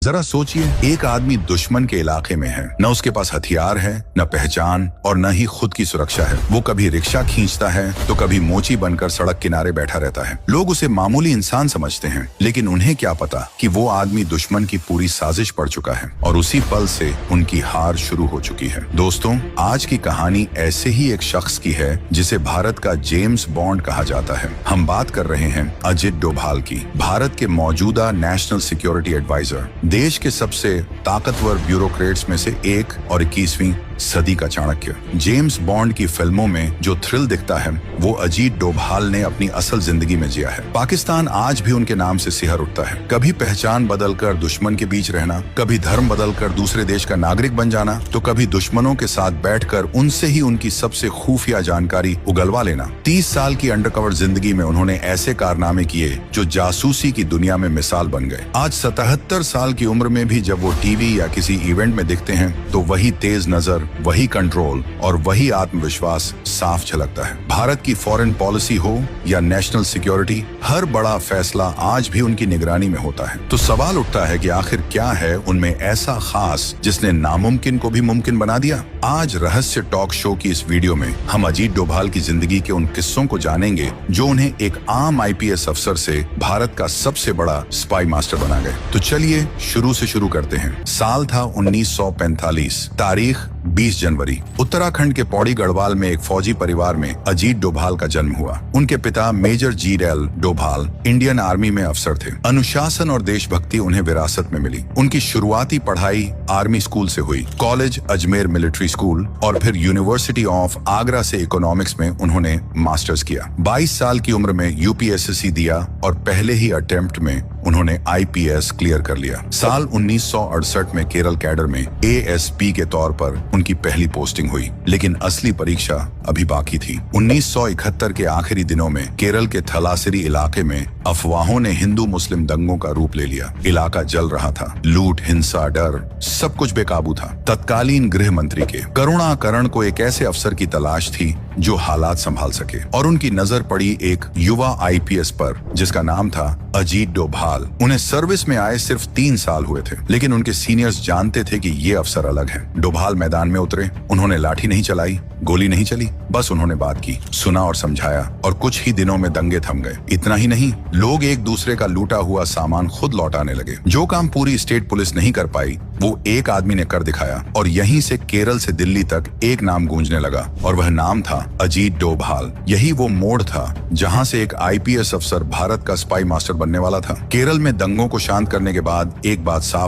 जरा सोचिए, एक आदमी दुश्मन के इलाके में है, न उसके पास हथियार है, न पहचान और न ही खुद की सुरक्षा है। वो कभी रिक्शा खींचता है तो कभी मोची बनकर सड़क किनारे बैठा रहता है। लोग उसे मामूली इंसान समझते हैं, लेकिन उन्हें क्या पता कि वो आदमी दुश्मन की पूरी साजिश पड़ चुका है और उसी पल से उनकी हार शुरू हो चुकी है। दोस्तों, आज की कहानी ऐसे ही एक शख्स की है जिसे भारत का जेम्स बॉन्ड कहा जाता है। हम बात कर रहे हैं अजित डोभाल की, भारत के मौजूदा नेशनल सिक्योरिटी एडवाइजर, देश के सबसे ताकतवर ब्यूरोक्रेट्स में से एक और 21वीं सदी का चाणक्य। जेम्स बॉन्ड की फिल्मों में जो थ्रिल दिखता है वो अजीत डोभाल ने अपनी असल जिंदगी में जिया है। पाकिस्तान आज भी उनके नाम से सिहर उठता है। कभी पहचान बदलकर दुश्मन के बीच रहना, कभी धर्म बदलकर दूसरे देश का नागरिक बन जाना, तो कभी दुश्मनों के साथ बैठकर उनसे ही उनकी सबसे खुफिया जानकारी उगलवा लेना। 30 साल की अंडरकवर जिंदगी में उन्होंने ऐसे कारनामे किए जो जासूसी की दुनिया में मिसाल बन गए। आज 77 साल की उम्र में भी जब वो टीवी या किसी इवेंट में दिखते हैं तो वही तेज नजर, वही कंट्रोल और वही आत्मविश्वास साफ झलकता है। भारत की फॉरेन पॉलिसी हो या नेशनल सिक्योरिटी, हर बड़ा फैसला आज भी उनकी निगरानी में होता है। तो सवाल उठता है कि आखिर क्या है उनमें ऐसा खास जिसने नामुमकिन को भी मुमकिन बना दिया। आज रहस्य टॉक शो की इस वीडियो में हम अजीत डोभाल की जिंदगी के उन किस्सों को जानेंगे जो उन्हें एक आम IPS अफसर से भारत का सबसे बड़ा स्पाई मास्टर बना गए। तो चलिए शुरू से शुरू करते हैं। साल था 1945, तारीख 20 जनवरी। उत्तराखंड के पौड़ी गढ़वाल में एक फौजी परिवार में अजीत डोभाल का जन्म हुआ। उनके पिता major GL Doval Indian army में अफसर थे। अनुशासन और देशभक्ति उन्हें विरासत में मिली। उनकी शुरुआती पढ़ाई आर्मी स्कूल से हुई, कॉलेज अजमेर मिलिट्री स्कूल और फिर यूनिवर्सिटी ऑफ आगरा से इकोनॉमिक्स में उन्होंने मास्टर्स किया। 22 साल की उम्र में UPSSC दिया और पहले ही अटेम्प्ट में उन्होंने IPS क्लियर कर लिया। साल 1968 में केरल कैडर में ASP के तौर पर उनकी पहली पोस्टिंग हुई, लेकिन असली परीक्षा अभी बाकी थी। 1971 के आखिरी दिनों में केरल के थलासिरी इलाके में अफवाहों ने हिंदू मुस्लिम दंगों का रूप ले लिया। इलाका जल रहा था, लूट, हिंसा, डर, सब कुछ बेकाबू था। तत्कालीन गृह मंत्री के करुणाकरण को एक ऐसे अफसर की तलाश थी जो हालात संभाल सके, और उनकी नजर पड़ी एक युवा IPS पर जिसका नाम था अजीत डोभाल। उन्हें सर्विस में आए सिर्फ 3 साल हुए थे, लेकिन उनके सीनियर्स जानते थे कि ये अफसर अलग है। डोभाल मैदान में उतरे, उन्होंने लाठी नहीं चलाई, गोली नहीं चली, बस उन्होंने बात की, सुना और समझाया, और कुछ ही दिनों में दंगे थम गए। इतना ही नहीं, लोग एक दूसरे का लूटा हुआ सामान खुद लौटाने लगे। जो काम पूरी स्टेट पुलिस नहीं कर पाई वो एक आदमी ने कर दिखाया, और यहीं से केरल से दिल्ली तक एक नाम गूंजने लगा, और वह नाम था अजीत डोभाल। यही वो मोड़ था जहां से एक IPS अफसर भारत का स्पाई मास्टर बनने वाला था। केरल में दंगों को शांत करने के बाद एक बात साफ